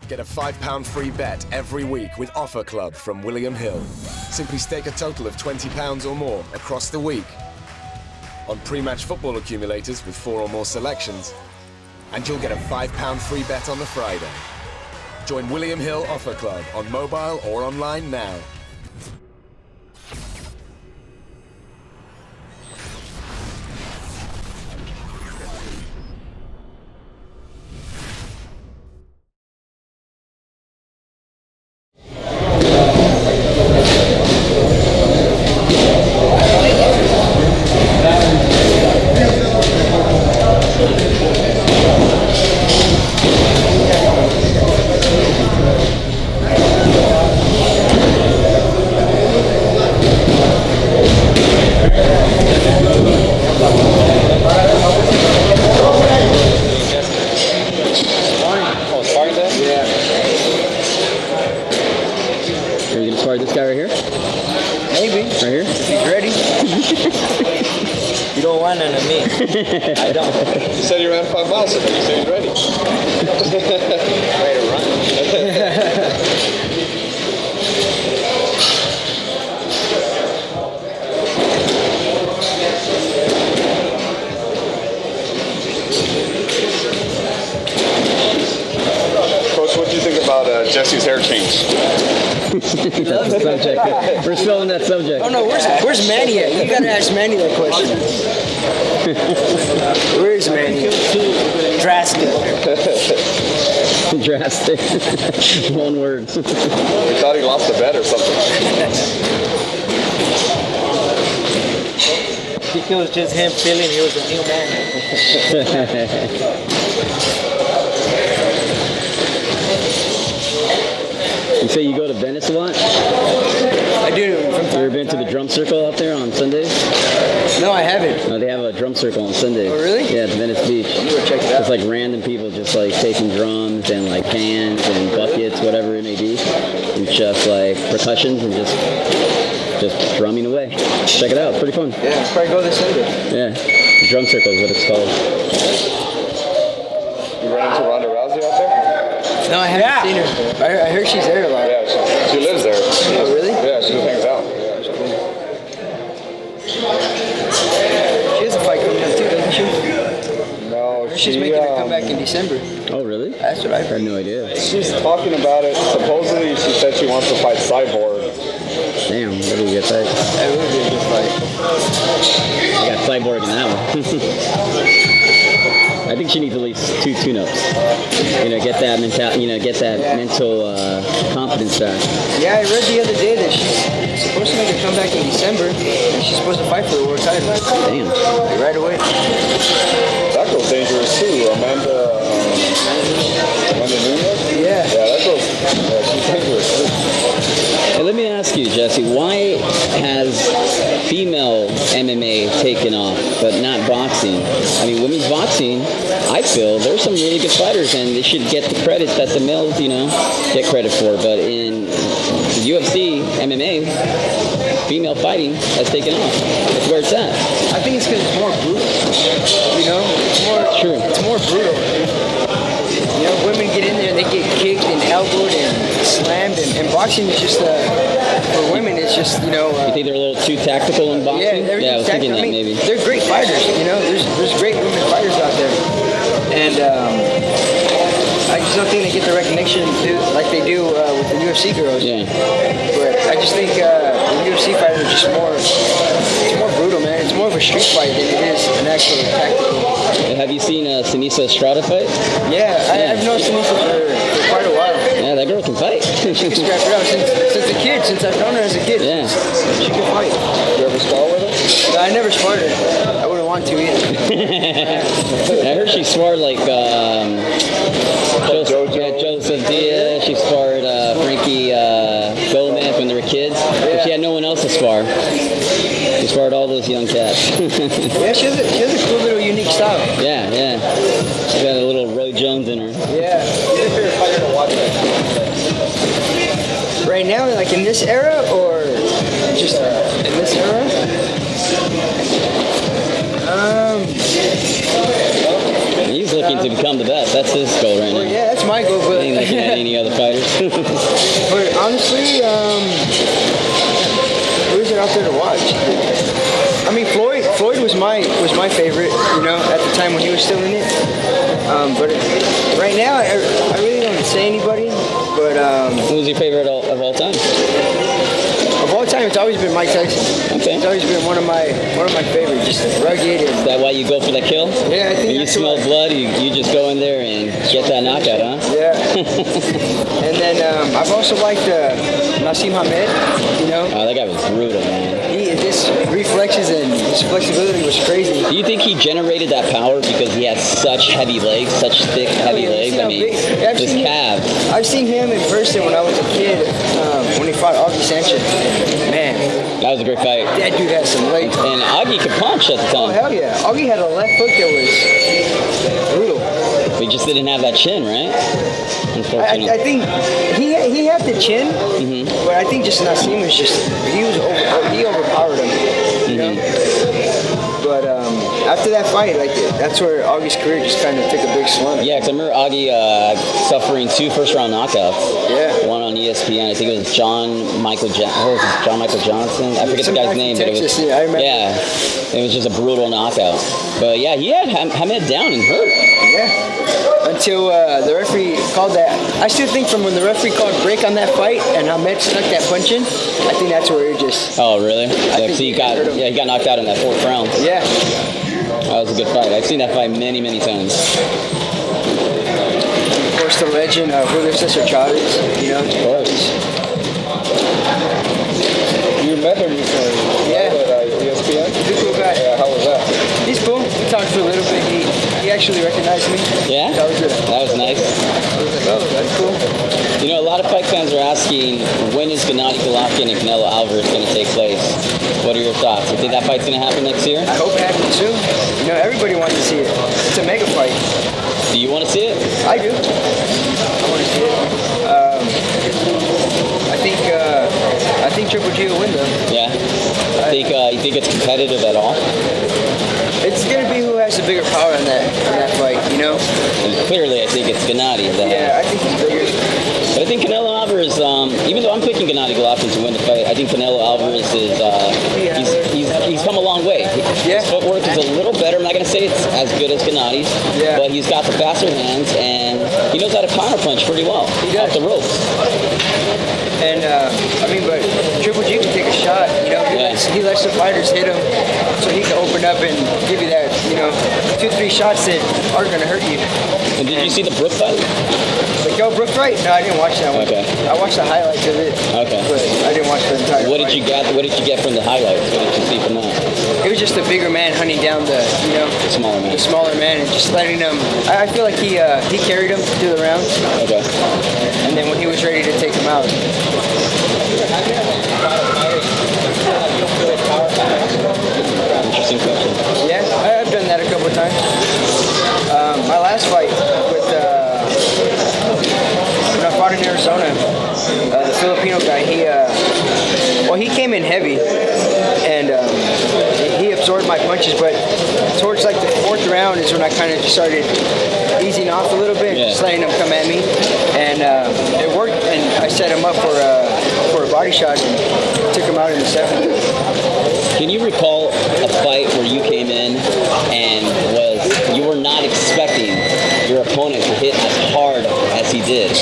Get a £5 free bet every week with Offer Club from William Hill. Simply stake a total of £20 or more across the week on pre-match football accumulators with 4 or more selections, and you'll get a £5 free bet on the Friday. Join William Hill Offer Club on mobile or online now. I don't. You said you ran 5 miles today. You said you're ready. Ready to run. Coach, what do you think about Jesse's hair change? That's the subject. We're still on that subject. Oh no, where's Manny at? You gotta ask Manny that question. Where's Manny? Drastic. Drastic. One word. We thought he lost a bet or something. I think it was just him feeling he was a new man. You say you go to Venice a lot? I do. You ever been to the drum circle out there on Sundays? No, I haven't. No, they have a drum circle on Sundays. Oh, really? Yeah, at Venice Beach. I'm gonna check it out. It's like random people just like taking drums and like pans and buckets, whatever it may be, and just like percussions and just drumming away. Check it out. It's pretty fun. Yeah, I'll probably go this Sunday. Yeah, the drum circle is what it's called. You ran into Ronda Rousey out there? No, I haven't seen her. I heard she's there a lot. Yeah, she lives there. Oh, really? Yeah, she just hangs out. Yeah. She has a fight coming up too, doesn't she? No, She's making her comeback in December. Oh, really? That's what I've I heard. had no idea. She's talking about it. Supposedly, she said she wants to fight Cyborg. Damn, that would be a good fight. That would be a good fight. I got Cyborg in that one. I think she needs at least 2 tune-ups. Get that mental confidence back. Yeah, I read the other day that she's supposed to make a comeback in December, and she's supposed to fight for the world title. Damn. Right away. That girl's dangerous too, Amanda Nunes? Yeah. Yeah, that girl's she's dangerous too. Hey, let me ask you, Jesse, why has female MMA taken off, but not boxing? I mean, women's boxing, I feel there's some really good fighters, and they should get the credit that the males, get credit for. But in the UFC, MMA, female fighting has taken off. That's where it's at. I think it's because it's more brutal. True. It's more brutal. Women get in there and they get kicked and elbowed and slammed, and boxing is just for women. It's just you think they're a little too tactical in boxing? Yeah, I was thinking that maybe. They're great fighters. There's great women fighters out there, and I just don't think they get the recognition like they do with the UFC girls. Yeah. But I just think the UFC fighters are just more. It's more brutal, man. It's more of a street fight than it is an actual tactical. Have you seen Sinisa Estrada fight? Yeah, I've known Sinisa for quite a while. Yeah, that girl can fight. She can scrap it out since a kid, since I've known her as a kid. Yeah. She can fight. You ever spar with her? No, I never sparred her. I wouldn't want to either. I heard she sparred like Joseph Diaz. She sparred Frankie Gomez when they were kids. But she had no one else to spar. She sparred all those young cats. Yeah, she has a cool little unique style. Yeah. She got a little Roy Jones in her. Yeah. Right now, like in this era, or just in this era? He's looking to become the best. That's his goal right now. Yeah, that's my goal. But Being the looking at any other fighters? But honestly, who is it out there to watch? I mean, Floyd was my favorite, you know, at the time when he was still in it. But right now, I really don't say anybody. But Who was your favorite of all time? Of all time, it's always been Mike Tyson. Okay. It's always been one of my favorites. Just rugged and. Is that why you go for that kill? Yeah, I think when you smell blood, you just go in there and get that knockout, huh? Yeah. And then I've also liked Nassim Hamed. You know. Oh, that guy was brutal, man. His reflexes and his flexibility was crazy. Do you think he generated that power because he has such heavy legs, such thick, heavy legs? I mean, his calves. I've seen him in person when I was a kid, when he fought Augie Sanchez. Man. That was a great fight. That dude had some legs. And Augie could punch at the time. Oh, hell yeah. Augie had a left hook that was brutal. He just didn't have that chin, right? Unfortunately. I think he had the chin, but I think just Nassim was just, he overpowered him, you know? But after that fight, like that's where Augie's career just kind of took a big slump. Yeah, because I remember Augie suffering 2 first-round knockouts. Yeah. One on ESPN. I think it was John Michael Johnson. I forget the guy's name, but it was. Yeah, I remember. Yeah, it was just a brutal knockout. But yeah, he had Hamed down and hurt. Yeah. Until the referee called that. I still think from when the referee called break on that fight and Hamed snuck that punch in, I think that's where it just. Oh really? I think so he got knocked out in that 4th round. Yeah. That was a good fight. I've seen that fight many times. Of course, the legend of Julio Cesar Chavez. You know. Of course. You met him recently. Yeah. At ESPN. He's a cool guy. Yeah. How was that? He's cool. We talked for a little bit. He actually recognized me. Yeah? That was good. That was nice. I was like, oh, that's cool. You know, a lot of fight fans are asking, when is Gennady Golovkin and Canelo Alvarez going to take place? What are your thoughts? You think that fight's going to happen next year? I hope it happens soon. You know, everybody wants to see it. It's a mega fight. Do you want to see it? I do. I want to see it. I think Triple G will win, though. Yeah. You think it's competitive at all? It's gonna be who has the bigger power in that fight, you know. And clearly, I think it's Gennady. Yeah, I think he's bigger. But I think Canelo Alvarez, even though I'm picking Gennady Golovkin to win the fight, I think Canelo Alvarez is he's come a long way. Yeah. His footwork is a little better. I'm not going to say it's as good as Gennady's, but he's got the faster hands and he knows how to counterpunch pretty well off the ropes. And but Triple G can take a shot. You know, he lets the fighters hit him, so he can open up and give you that, 2-3 shots that aren't gonna hurt you. And did you see the Brook fight? The Brook fight? No, I didn't watch that one. Okay. I watched the highlights of it. Okay. But I didn't watch the entire. What did you get? What did you get from the highlights? What did you see from that? It was just a bigger man hunting down the smaller man. The smaller man, and just letting him. I feel like he carried him through the rounds. Okay. And then when he was ready to take him out. Interesting question. Yeah, I've done that a couple of times. My last fight with when I fought in Arizona, the Filipino guy, he came in heavy, and he absorbed my punches, but towards like the 4th round is when I kind of just started easing off a little bit, just letting him come at me, and it worked, and I set him up for a body shot and took him out in the 7th. Can you recall a fight where you came in and you were not expecting your opponent to hit as hard as he did?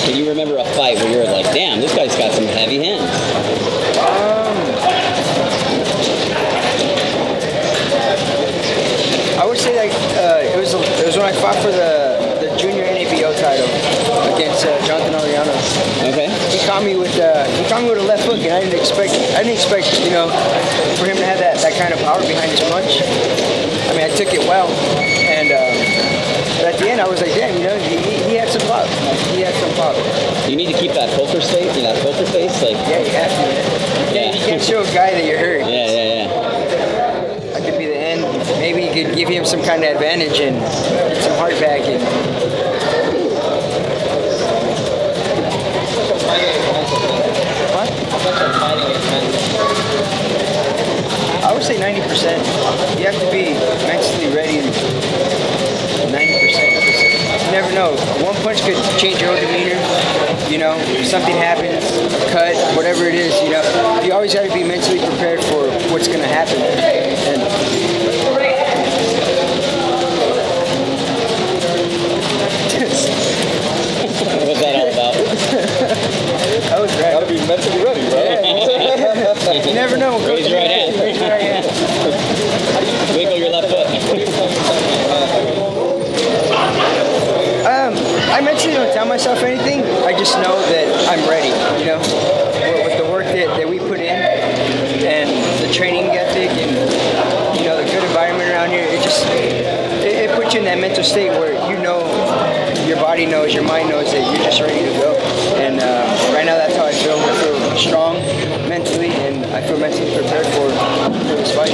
Can you remember a fight where you were like, damn, this guy's got some heavy hands? I would say like it was when I fought for the junior NABO title against Jonathan Ariano. Okay. He caught me with a left hook, and I didn't expect for him to have that kind of power behind his punch. I mean, I took it well, and but at the end I was like, damn, he had some pop. He had some pop. You need to keep that poker face, like. Yeah, you have to. Yeah. You can't show a guy that you're hurt. Yeah. That could be the end. Maybe you could give him some kind of advantage and get some heart back. I would say 90%. You have to be mentally ready. 90%. You never know. One punch could change your whole demeanor. you know, if something happens, a cut, whatever it is, you know, you always got to be mentally prepared for what's going to happen. And What was that all about? that was right. Gotta be mentally ready, right? You never know. Raise your right hand. Raise your right hand. Wiggle your left foot. I mentally don't tell myself anything. I just know that I'm ready. You know, with the work that we put in and the training ethic and you know the good environment around here, it puts you in that mental state where you know your body knows, your mind knows that you're just ready to go. And right now, that's how I feel. I feel strong mentally, and I feel mentally prepared for this fight.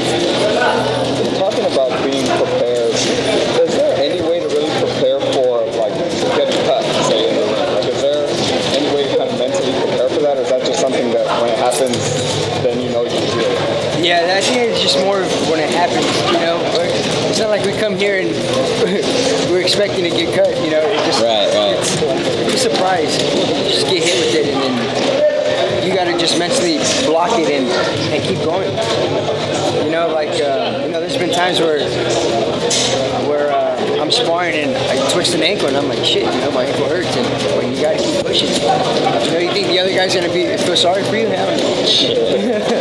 Talking about being prepared, is there any way to really prepare for like getting cut, say in the ring? Like, is there any way to kind of mentally prepare for that, or is that just something that when it happens, then you know you can do it? Yeah, I think it's just more of when it happens, you know. It's not like we come here and we're expecting to get cut, you know. It just, Right. It's a surprise. You just get hit with it, and then you got to just mentally block it and keep going. You know, like, you know, there's been times where I'm sparring and I twist an ankle and I'm like, shit, you know, my ankle hurts, and well, you got to keep pushing. You know, you think the other guy's going to feel sorry for you? Hell no.